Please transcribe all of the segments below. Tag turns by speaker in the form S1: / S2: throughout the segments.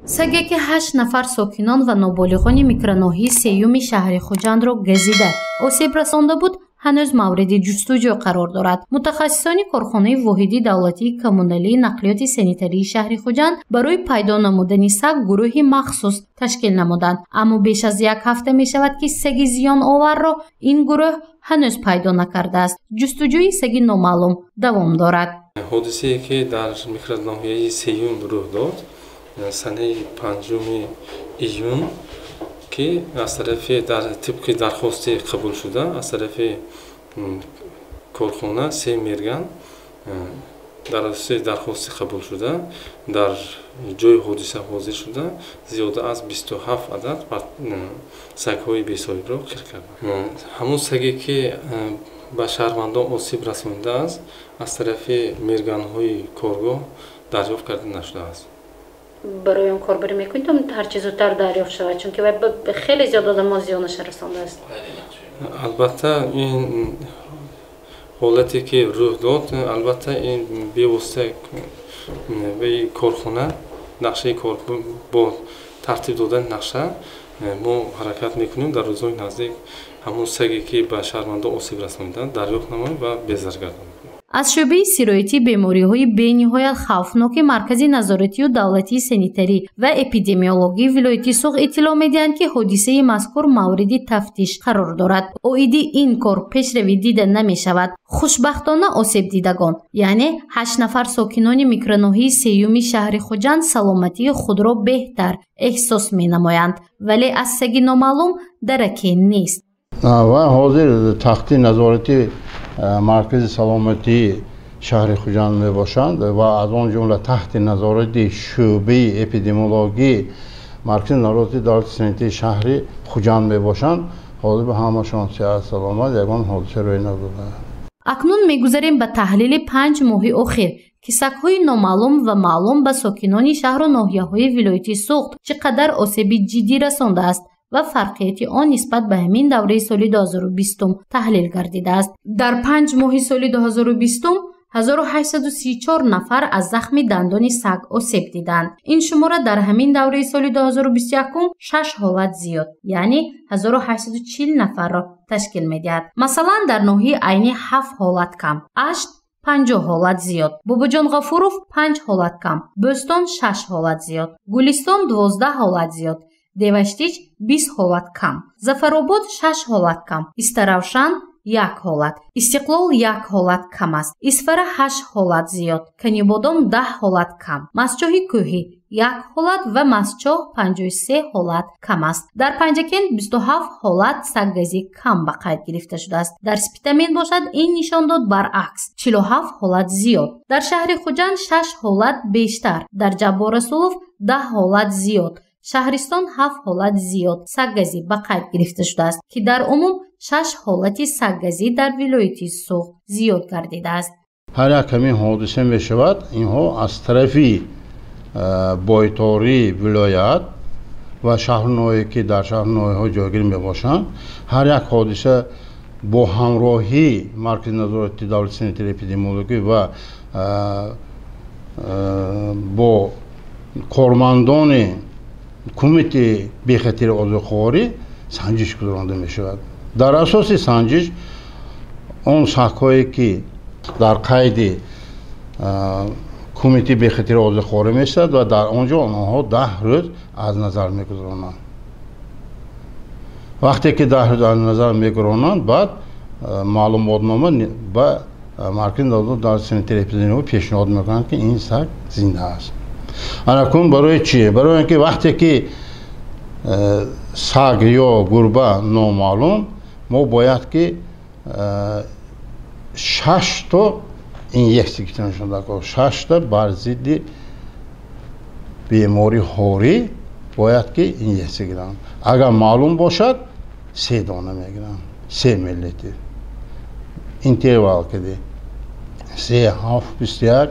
S1: Саге ки 8 нафар сокинон ва ноболиғони микроноҳии сеюми шаҳри Хуҷандро газида осеб расонда буд, ҳанӯз мавриди ҷустуҷӯ қарор дорад. Мутахассисони корхонаи воҳиди давлатии коммуналии нақлиёти санитарии шаҳри Хуҷанд барои пайдо намудани саг гурӯҳи махсус ташкил намуданд, аммо беш аз як ҳафта мешавад ки саги зиёноварро ин гурӯҳ ҳанӯз пайдо накардааст. ҷустуҷӯи саги номаълум давом дорад.
S2: ҳодисае ки дар микроноҳияи сеюм рӯҳ дод санаи 5 июн ки аз тарафи тибқи дархости қабул шуда аз тарафи корхона се мерган дар асоси дархости қабул шуда дар ҷои ҳодиса ҳозир шуда зиёда аз 27 адад сагҳои бесоҳибро қир карданд. ҳамон саге ки ба шаҳрвандон осиб расонидааст аз тарафи мерганҳои коргоҳ дарёфт карда нашудааст.
S1: برای اون کاربری میکنید تا هر چیز زودتر دریافت شود، چون که خیلی زیاد آدم ها زیانش رسانده است.
S2: البته این حالتی که روح داد، البته این بیوسته به کارخانه نقشه کار با ترتیب دادن نقشه ما حرکت میکنیم در روزهای نزدیک همون سگی که به شهروندان آسیب رسانیدند دریافت نماییم و بازگردانیم.
S1: аз шӯъбаи сироятии бемориҳои бениҳоят хавфноки маркази назоратию давлатии санитарӣ ва эпидемиологии вилояти Суғ иттилоъ медиҳанд ки ҳодисаи мазкур мавриди тафтиш қарор дорад. оиди ин кор пешравӣ дида намешавад. хушбахтона осебдидагон, яъне 8 нафар сокинони микроноҳии сеюми шаҳри Хуҷанд саломатии худро беҳтар эҳсос менамоянд, вале аз саги номаълум дараке нест.
S3: ва ҳозир тахти назорати маркази саломатии шаҳри Хуҷанд мебошанд ва аз он ҷумла таҳти назорати шӯъбаи эпидемиологии маркази назорати давлати санитарии шаҳри Хуҷанд мебошанд. ҳозир ба ҳамашон сеҳат саломат ягон ҳодиса рӯй надодааст.
S1: акнун мегузарем ба таҳлили 5 моҳи охир ки сагҳои номаълум ва маълум ба сокинони шаҳру ноҳияҳои вилояти Суғд чӣ қадар осеби ҷиддӣ расондааст ва фарқияти он нисбат ба ҳамин давраи соли 2020 таҳлил гардидааст. дар 5 моҳи соли 2020 1834 нафар аз захми дандони саг осеб диданд. ин шумора дар ҳамин давраи соли 2021 6 ҳолат зиёд, яъне 1840 нафарро ташкил медиҳад. масалан дар ноҳияи айни 7 ҳолат кам, ашт 50 ҳолат зиёд, бобоҷон ғафуров 5 ҳолат кам, бӯстон 6 ҳолат зиёд, гулистон 12 ҳолат зиёд, деваштич 20 ҳолат кам, зафаробод 6 ҳолат кам, истаравшан 1 ҳолат, истиқлол 1 ҳолат кам аст, исфара 8 ҳолат зиёд, канибодом 10 ҳолат кам, масчоҳи кӯҳӣ 1 ҳолат ва масчоҳ 53 ҳолат кам аст. дар панҷакент 27 ҳолат саггазӣ кам ба қайд гирифта шудааст. дар спита менбошад ин нишондод баръакс 47 ҳолат зиёд. дар шаҳри Хуҷанд 6 ҳолат бештар, дар Ҷаббор Расулов 10 ҳолат зиёд, шаҳристон 7 ҳолат зиёд саггазӣ ба қайд гирифта шудааст, ки дар умум 6 ҳолати саггазӣ дар вилояти Суғд зиёд гардидааст.
S3: ҳар як ҳамин ҳодиса мешавад, инҳо аз тарафи бойтори вилоят ва шаҳрноҳие ки дар шаҳрноҳиҳо ҷойгир мебошанд, ҳар як ҳодиса бо ҳамроҳии маркази назорати давлати санитарии эпидемиологӣ ва бо кормандони кумити бехатири озуқоварӣ санҷиш гузаронда мешавад. дар асоси санҷиш он сагҳое ки дар қайди кумити бехатири озуқоварӣ мешавад ва дар он ҷо онҳо 10 рӯз аз назар мегузаронанд. вақте ки 10 рӯз аз назар мегузаронанд, баъд маълумотнома ба маркази назорати давлати санитарии эпидемиологӣ пешниҳод мекунанд ки ин саг зинда аст. анакун барои чӣ? барои ин ки вақте ки саг ё гурба номаълум, мо бояд ки 6 то инъексия гирифта кунем, 6 та бар зидди бемори ҳорӣ бояд ки инъексия гиранд. агар маълум бошад 3 дона мегиранд, 3 мл интервал кади 3, 7, 21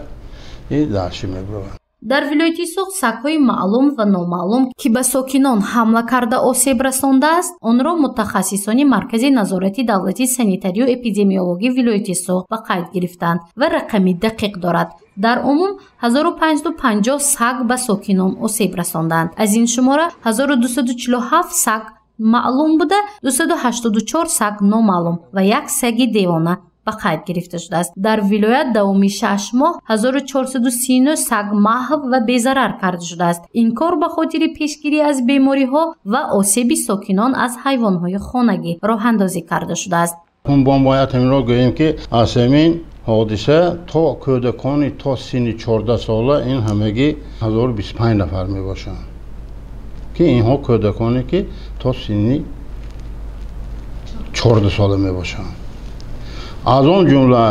S3: и дальше мебуранд.
S1: дар вилояти суғд сагҳои маълум ва номаълум ки ба сокинон ҳамла карда осеб расондааст, онро мутахассисони маркази назорати давлати санитарию эпидемиологии вилояти суғд ба қайд гирифтанд ва рақами дақиқ дорад. дар умум 1550 саг ба сокинон осеб расонданд. аз ин шумора 1247 саг маълум буда, 284 саг номаълум ва як саги девона ба қайд гирифта шудааст. дар вилоят давоми 6 моҳ 1439 саг маҳв ва безарар карда шудааст. ин кор ба хотири пешгирӣ аз бемориҳо ва осеби сокинон аз ҳайвонҳои хонагӣ роҳандозӣ карда шудааст.
S3: ҳамон бояд ҳаминро гӯем ки аз ҳамин ҳодиса то кӯдакони то синни 14 сола ин ҳамагӣ 1025 нафар мебошанд ки инҳо кӯдаконе ки то синни 14 сола мебошанд. аз он ҷумла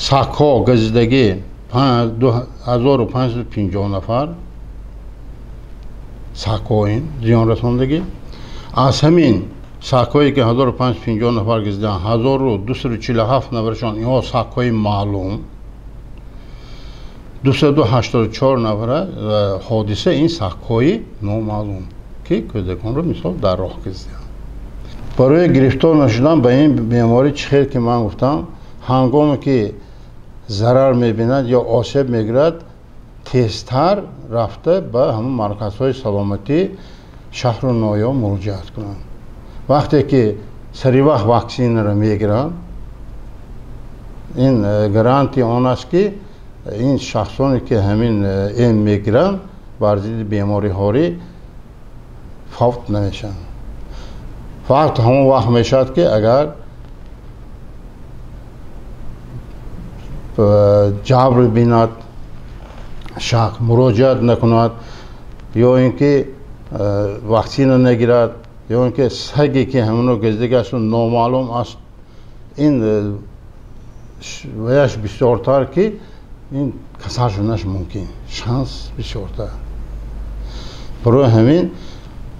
S3: сагҳо газидагӣ 2550 нафар сагҳоин зиён расондагӣ. аз ҳамин сагҳое ки 1550 нафар газиданд 1247 нафаршон инҳо сагҳои маълум, 284 нафара ҳодиса ин сагҳои номаълум ки кӯдаконро мисол дар роҳ газиданд. барои гирифтор нашудан ба ин беморӣ чӣ хел ки ман гуфтам, ҳангоме ки зарар мебинад ё осеб мегирад, тезтар рафта ба ҳамон марказҳои саломатӣ шаҳру ноё муроҷиат кунанд. вақте ки саривақт ваксинаро мегиранд, ин гарантии он аст ки ин шахсоне ки ҳамин ин мегиранд бар зидди бемориҳорӣ фавт намешаванд. фақат ҳамон вақт мешавад ки агар ҷабр бинад, шахс муроҷиат накунад, ё ин ки ваксина нагирад, ё ин ки саге ки ҳамонро газидагааст номаълум аст, ин ваяш бисёртар ки ин касал шудаш мумкин, шанс бисёртар. барои ҳамин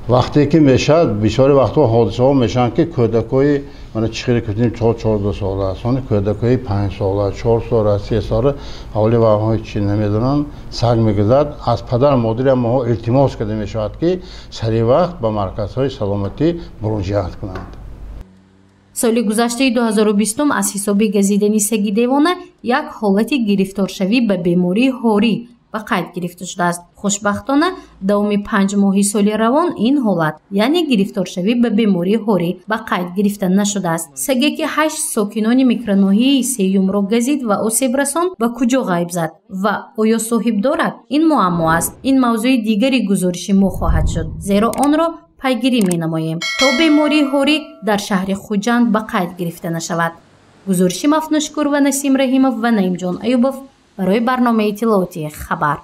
S3: вақте ки мешавад, бисёри вақтҳо ҳодисаҳо мешаванд ки кӯдакҳои мана чӣ хеле гуфтем 14 сола, сони кӯдакҳои 5 сола, 4 сола, 3 сола ҳавли вақҳои чӣ намедонанд, саг мегузад. аз падар модари маҳо илтимос карда мешавад ки саривақт ба марказҳои саломатӣ муроҷиат кунанд.
S1: соли гузаштаи 2020 аз ҳисоби газидани саги девона як ҳолати гирифторшавӣ ба бемории ҳорӣ ба қайд гирифта шудааст. хушбахтона давоми 5 моҳи соли равон ин ҳолат, яъне гирифторшавӣ ба бемории ҳорӣ ба қайд гирифта нашудааст. саге ки 8 сокинони микроноҳияи сеюмро газид ва осеб расонд, ба куҷо ғайб зад ва оё соҳиб дорад? ин муаммо аст. ин мавзӯи дигари гузориши мо хоҳад шуд, зеро онро пайгирӣ менамоем то бемории ҳорӣ дар шаҳри хуҷанд ба қайд гирифта нашавад. гузориши Мафнушкур ва Насим Раҳимов ва Наимҷон Аюбов барои барномаи иттилооти хабар.